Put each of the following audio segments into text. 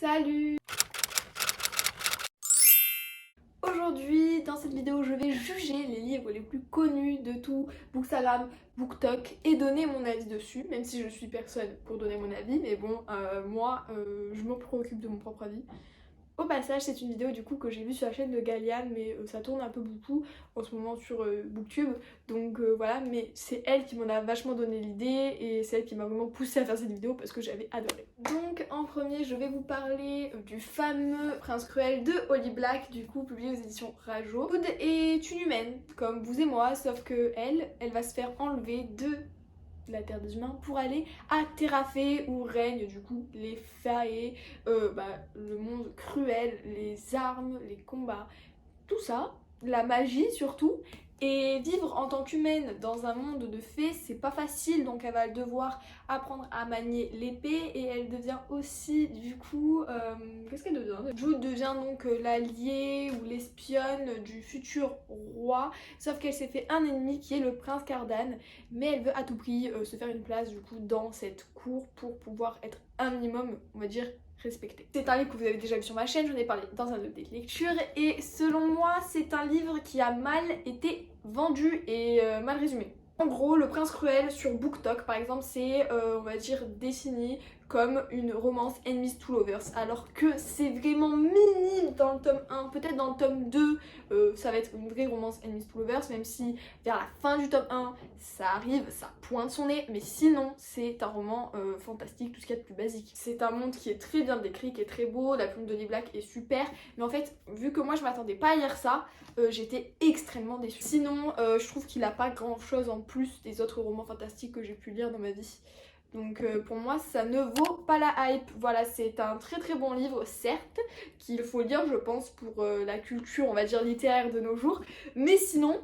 Salut! Aujourd'hui, dans cette vidéo, je vais juger les livres les plus connus de tout Bookstagram, BookTok et donner mon avis dessus, même si je suis personne pour donner mon avis, mais bon, je me préoccupe de mon propre avis. Au passage, c'est une vidéo du coup que j'ai vue sur la chaîne de Galiane, mais ça tourne un peu beaucoup en ce moment sur Booktube, donc voilà, mais c'est elle qui m'en a vachement donné l'idée et c'est elle qui m'a vraiment poussée à faire cette vidéo parce que j'avais adoré. Donc en premier, je vais vous parler du fameux Prince Cruel de Holly Black, du coup publié aux éditions Rajo. Wood est une humaine, comme vous et moi, sauf que elle va se faire enlever de la terre des humains pour aller à Terrafé où règnent du coup les faées, le monde cruel, les armes, les combats, tout ça, la magie surtout. Et vivre en tant qu'humaine dans un monde de fées, c'est pas facile, donc elle va devoir apprendre à manier l'épée et elle devient aussi du coup... qu'est-ce qu'elle devient? Jude devient donc l'alliée ou l'espionne du futur roi, sauf qu'elle s'est fait un ennemi qui est le prince Cardan, mais elle veut à tout prix se faire une place du coup dans cette cour pour pouvoir être un minimum, on va dire, respecté. C'est un livre que vous avez déjà vu sur ma chaîne, j'en ai parlé dans un update lecture et selon moi c'est un livre qui a mal été vendu et mal résumé. En gros, Le Prince Cruel sur BookTok par exemple, c'est on va dire défini comme une romance enemies to lovers, alors que c'est vraiment minime dans le tome 1, peut-être dans le tome 2 ça va être une vraie romance enemies to lovers, même si vers la fin du tome 1 ça arrive, ça pointe son nez, mais sinon c'est un roman fantastique, tout ce qu'il y a de plus basique. C'est un monde qui est très bien décrit, qui est très beau, la plume de Holly Black est super, mais en fait vu que moi je m'attendais pas à lire ça, j'étais extrêmement déçue. Sinon je trouve qu'il a pas grand chose en plus des autres romans fantastiques que j'ai pu lire dans ma vie. Donc pour moi ça ne vaut pas la hype. Voilà, c'est un très très bon livre certes, qu'il faut lire je pense pour la culture on va dire littéraire de nos jours. Mais sinon,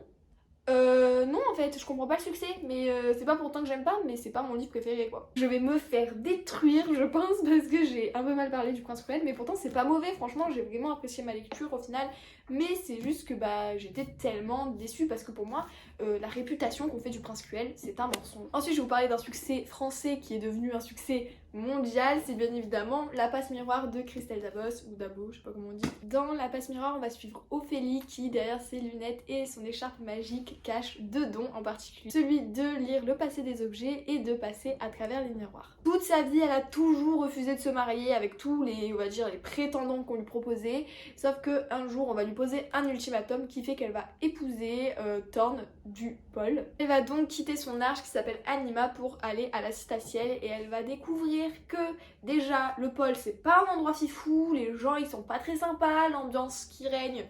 non en fait je comprends pas le succès, mais c'est pas pourtant que j'aime pas, mais c'est pas mon livre préféré quoi. Je vais me faire détruire je pense parce que j'ai un peu mal parlé du Prince Cruel, mais pourtant c'est pas mauvais, franchement j'ai vraiment apprécié ma lecture au final. Mais c'est juste que j'étais tellement déçue parce que pour moi la réputation qu'on fait du Prince Cruel c'est un mensonge. Ensuite je vais vous parler d'un succès français qui est devenu un succès mondial, c'est bien évidemment La Passe Miroir de Christelle Dabos, ou Dabo, je sais pas comment on dit. Dans La Passe Miroir on va suivre Ophélie qui derrière ses lunettes et son écharpe magique cache deux dons en particulier. Celui de lire le passé des objets et de passer à travers les miroirs. Toute sa vie elle a toujours refusé de se marier avec tous les, on va dire, les prétendants qu'on lui proposait, sauf que un jour on va lui poser un ultimatum qui fait qu'elle va épouser Thorn du Pôle. Elle va donc quitter son arche qui s'appelle Anima pour aller à la Citaciel et elle va découvrir que déjà le pôle c'est pas un endroit fifou, les gens ils sont pas très sympas, l'ambiance qui règne,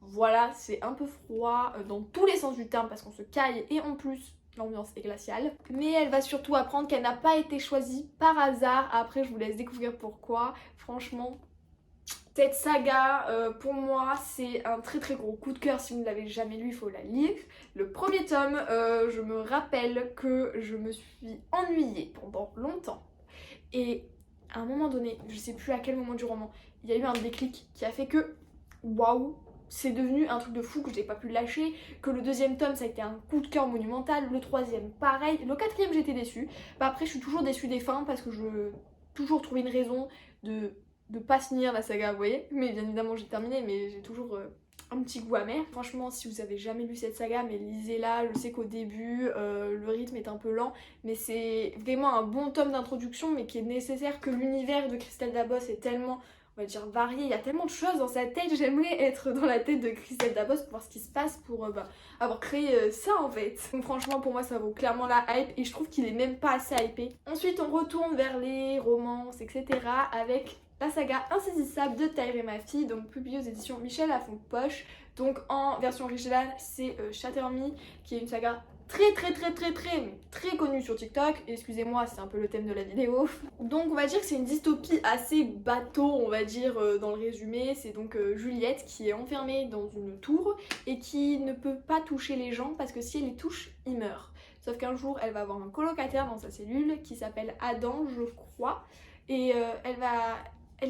voilà, c'est un peu froid dans tous les sens du terme parce qu'on se caille et en plus l'ambiance est glaciale. Mais elle va surtout apprendre qu'elle n'a pas été choisie par hasard. Après je vous laisse découvrir pourquoi. Franchement cette saga, pour moi, c'est un très très gros coup de cœur. Si vous ne l'avez jamais lu, il faut la lire. Le premier tome, je me rappelle que je me suis ennuyée pendant longtemps. Et à un moment donné, je sais plus à quel moment du roman, il y a eu un déclic qui a fait que, waouh, c'est devenu un truc de fou que je n'ai pas pu lâcher, que le deuxième tome ça a été un coup de cœur monumental, le troisième pareil, le quatrième j'étais déçue. Après je suis toujours déçue des fins parce que je toujours trouvé une raison de pas finir la saga, vous voyez. Mais bien évidemment j'ai terminé, mais j'ai toujours un petit goût amer. Franchement si vous avez jamais lu cette saga, mais lisez-la. Je sais qu'au début le rythme est un peu lent, mais c'est vraiment un bon tome d'introduction mais qui est nécessaire, que l'univers de Christelle Dabos est tellement, on va dire, varié, il y a tellement de choses dans sa tête. J'aimerais être dans la tête de Christelle Dabos pour voir ce qui se passe, pour avoir créé ça en fait. Donc franchement pour moi ça vaut clairement la hype et je trouve qu'il est même pas assez hypé. Ensuite on retourne vers les romances etc avec la saga Insaisissable de Tyre et ma fille, donc publiée aux éditions Michel Lafon-Poche. Donc en version originale c'est Shatter Me, qui est une saga très connue sur TikTok. Excusez-moi, c'est un peu le thème de la vidéo. Donc on va dire que c'est une dystopie assez bateau, on va dire dans le résumé. C'est donc Juliette qui est enfermée dans une tour et qui ne peut pas toucher les gens parce que si elle les touche, ils meurent. Sauf qu'un jour elle va avoir un colocataire dans sa cellule qui s'appelle Adam je crois, et elle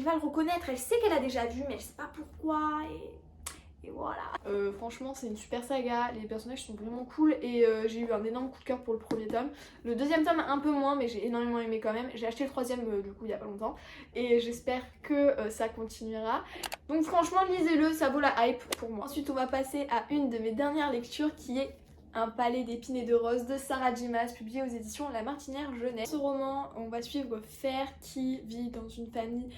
va le reconnaître, elle sait qu'elle a déjà vu mais elle sait pas pourquoi, Et voilà. Franchement c'est une super saga, les personnages sont vraiment cool et j'ai eu un énorme coup de cœur pour le premier tome. Le deuxième tome un peu moins mais j'ai énormément aimé quand même. J'ai acheté le troisième du coup il y a pas longtemps et j'espère que ça continuera. Donc franchement lisez-le, ça vaut la hype pour moi. Ensuite on va passer à une de mes dernières lectures qui est Un palais d'épines et de roses de Sarah J. Maas, publié aux éditions La Martinière Jeunesse. Dans ce roman, on va suivre Fer qui vit dans une famille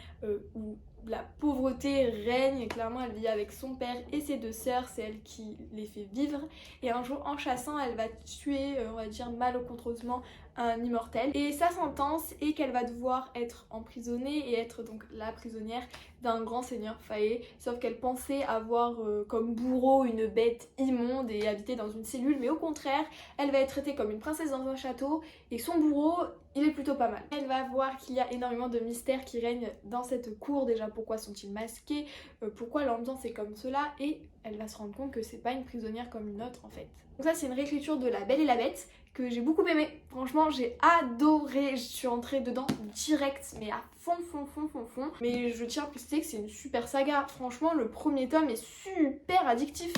où la pauvreté règne. Clairement, elle vit avec son père et ses deux sœurs, c'est elle qui les fait vivre. Et un jour, en chassant, elle va tuer, on va dire malencontreusement, un immortel. Et sa sentence est qu'elle va devoir être emprisonnée et être donc la prisonnière d'un grand seigneur Faé, sauf qu'elle pensait avoir comme bourreau une bête immonde et habiter dans une cellule, mais au contraire, elle va être traitée comme une princesse dans un château et son bourreau, il est plutôt pas mal. Elle va voir qu'il y a énormément de mystères qui règnent dans cette cour, déjà pourquoi sont-ils masqués, pourquoi l'ambiance est comme cela, et elle va se rendre compte que c'est pas une prisonnière comme une autre en fait. Donc ça c'est une réécriture de La Belle et la Bête, que j'ai beaucoup aimé. Franchement, j'ai adoré. Je suis entrée dedans direct, mais à fond. Mais je tiens à préciser que c'est une super saga. Franchement, le premier tome est super addictif.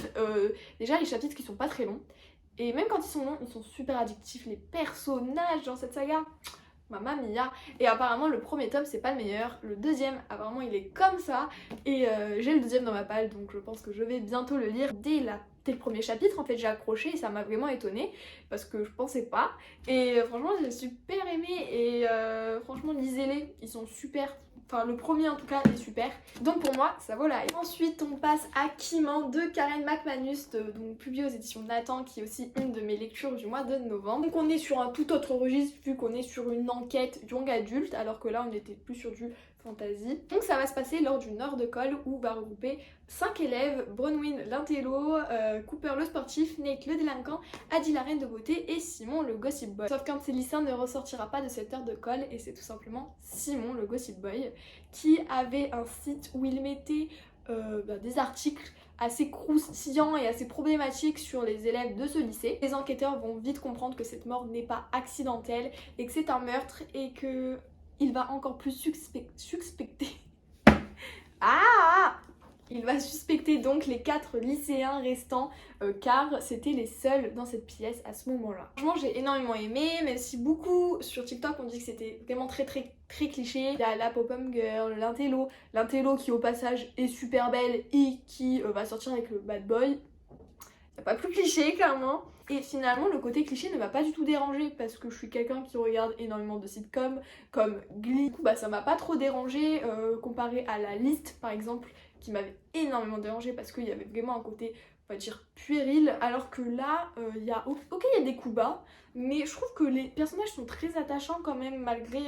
Déjà, les chapitres qui sont pas très longs. Et même quand ils sont longs, ils sont super addictifs. Les personnages dans cette saga, mamma mia. Et apparemment, le premier tome, c'est pas le meilleur. Le deuxième, apparemment, il est comme ça. Et j'ai le deuxième dans ma palle, donc je pense que je vais bientôt le lire dès le premier chapitre. En fait, j'ai accroché et ça m'a vraiment étonnée parce que je pensais pas. Et franchement, j'ai super aimé. Et franchement, lisez-les, ils sont super. Enfin, le premier en tout cas est super. Donc pour moi, ça vaut la hype. Ensuite, on passe à Kiman de Karen McManus, donc publié aux éditions Nathan, qui est aussi une de mes lectures du mois de novembre. Donc on est sur un tout autre registre vu qu'on est sur une enquête young adulte, alors que là on était plus sur du fantasy. Donc ça va se passer lors d'une heure de colle où va regrouper 5 élèves, Bronwyn l'intello, Cooper le sportif, Nate le délinquant, Adi la reine de beauté et Simon le gossip boy. Sauf qu'un de ces lycéens ne ressortira pas de cette heure de colle et c'est tout simplement Simon le gossip boy qui avait un site où il mettait des articles assez croustillants et assez problématiques sur les élèves de ce lycée. Les enquêteurs vont vite comprendre que cette mort n'est pas accidentelle et que c'est un meurtre et que il va encore plus suspecter. Il va suspecter donc les 4 lycéens restants car c'était les seuls dans cette pièce à ce moment-là. Franchement, j'ai énormément aimé, même si beaucoup sur TikTok ont dit que c'était vraiment très cliché. Il y a la pop-up girl, l'intello qui au passage est super belle et qui va sortir avec le bad boy. C'est pas plus cliché clairement. Et finalement le côté cliché ne m'a pas du tout dérangé parce que je suis quelqu'un qui regarde énormément de sitcoms comme Glee. Du coup ça m'a pas trop dérangé comparé à La Liste par exemple qui m'avait énormément dérangé parce qu'il y avait vraiment un côté on va dire puéril, alors que là il y a des coups bas mais je trouve que les personnages sont très attachants quand même malgré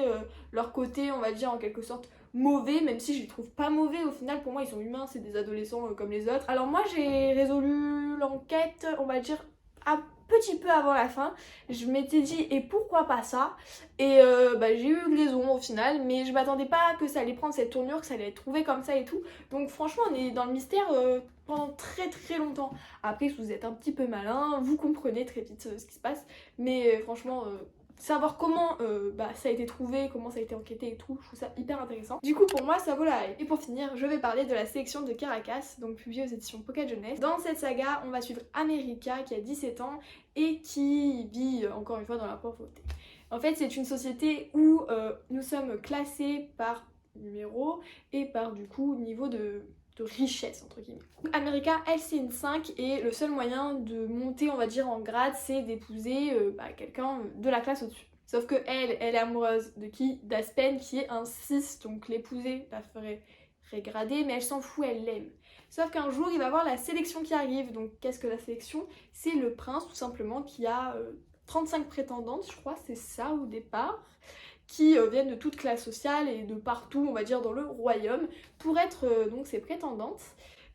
leur côté on va dire en quelque sorte mauvais, même si je les trouve pas mauvais au final. Pour moi ils sont humains, c'est des adolescents comme les autres. Alors moi j'ai résolu l'enquête on va dire un petit peu avant la fin. Je m'étais dit et pourquoi pas ça, et j'ai eu raison au final, mais je m'attendais pas que ça allait prendre cette tournure, que ça allait être trouvé comme ça et tout. Donc franchement on est dans le mystère pendant très longtemps. Après si vous êtes un petit peu malin, vous comprenez très vite ce qui se passe, mais franchement savoir comment ça a été trouvé, comment ça a été enquêté et tout, je trouve ça hyper intéressant. Du coup pour moi ça vaut la hype. Et pour finir, je vais parler de la sélection de Caracas, donc publiée aux éditions Pocket Jeunesse. Dans cette saga, on va suivre America qui a 17 ans et qui vit encore une fois dans la pauvreté. En fait c'est une société où nous sommes classés par numéro et par du coup niveau de richesse entre guillemets. America, elle c'est une 5 et le seul moyen de monter on va dire en grade c'est d'épouser quelqu'un de la classe au-dessus. Sauf que elle est amoureuse de qui? D'Aspen qui est un 6, donc l'épouser la ferait régrader mais elle s'en fout, elle l'aime. Sauf qu'un jour il va y avoir la sélection qui arrive, donc qu'est-ce que la sélection? C'est le prince tout simplement qui a 35 prétendantes, je crois c'est ça au départ, qui viennent de toute classe sociale et de partout, on va dire, dans le royaume, pour être donc ses prétendantes.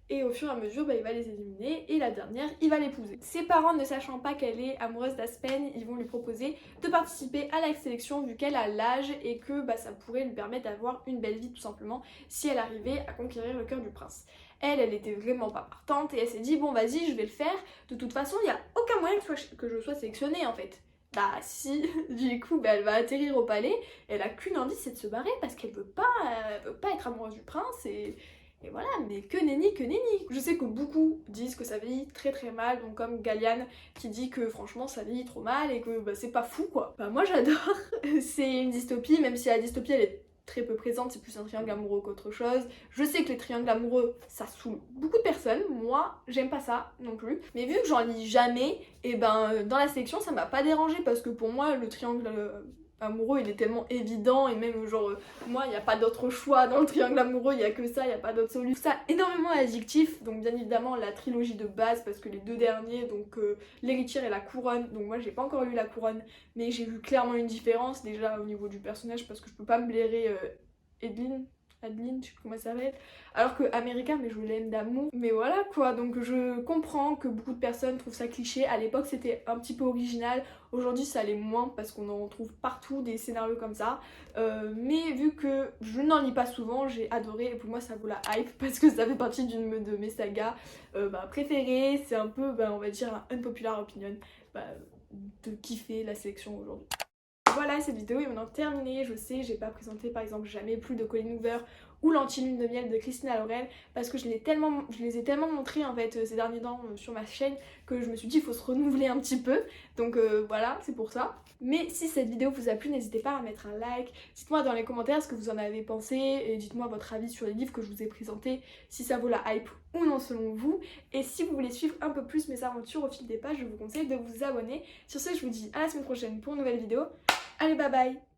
Et au fur et à mesure, il va les éliminer et la dernière, il va l'épouser. Ses parents, ne sachant pas qu'elle est amoureuse d'Aspen, ils vont lui proposer de participer à la sélection vu qu'elle a l'âge et que ça pourrait lui permettre d'avoir une belle vie tout simplement si elle arrivait à conquérir le cœur du prince. Elle était vraiment pas partante et elle s'est dit bon vas-y je vais le faire, de toute façon il n'y a aucun moyen que je sois sélectionnée en fait. Bah si, du coup elle va atterrir au palais, elle a qu'une envie c'est de se barrer parce qu'elle veut pas être amoureuse du prince et Et voilà, mais que nenni, que nenni. Je sais que beaucoup disent que ça vieillit très très mal, donc comme Galiane qui dit que franchement ça vieillit trop mal et que bah, c'est pas fou quoi. Bah moi j'adore, c'est une dystopie, même si la dystopie elle est très peu présente, c'est plus un triangle amoureux qu'autre chose. Je sais que les triangles amoureux ça saoule beaucoup de personnes, moi j'aime pas ça non plus. Mais vu que j'en lis jamais, et ben dans la sélection ça m'a pas dérangé parce que pour moi le triangle amoureux il est tellement évident et même genre moi il n'y a pas d'autre choix dans le triangle amoureux, il y a que ça, il n'y a pas d'autre solution. Ça énormément addictif, donc bien évidemment la trilogie de base parce que les deux derniers, donc l'héritière et la couronne, donc moi j'ai pas encore lu la couronne mais j'ai vu clairement une différence déjà au niveau du personnage parce que je peux pas me blairer Adeline, je sais plus comment elle s'appelle, alors que America, mais je l'aime d'amour. Mais voilà quoi, donc je comprends que beaucoup de personnes trouvent ça cliché. À l'époque c'était un petit peu original, aujourd'hui ça l'est moins parce qu'on en trouve partout des scénarios comme ça. Mais vu que je n'en lis pas souvent, j'ai adoré et pour moi ça vaut la hype parce que ça fait partie d'une de mes sagas préférées. C'est un peu, on va dire, un unpopular opinion de kiffer la sélection aujourd'hui. Voilà, cette vidéo est maintenant terminée. Je sais, j'ai pas présenté par exemple Jamais plus de Colleen Hoover ou L'Anti-Lune de miel de Christina Loren parce que je les ai tellement montrés en fait ces derniers temps sur ma chaîne que je me suis dit il faut se renouveler un petit peu. Donc voilà, c'est pour ça. Mais si cette vidéo vous a plu, n'hésitez pas à mettre un like. Dites-moi dans les commentaires ce que vous en avez pensé et dites-moi votre avis sur les livres que je vous ai présentés, si ça vaut la hype ou non selon vous. Et si vous voulez suivre un peu plus mes aventures au fil des pages, je vous conseille de vous abonner. Sur ce, je vous dis à la semaine prochaine pour une nouvelle vidéo. Allez, bye bye!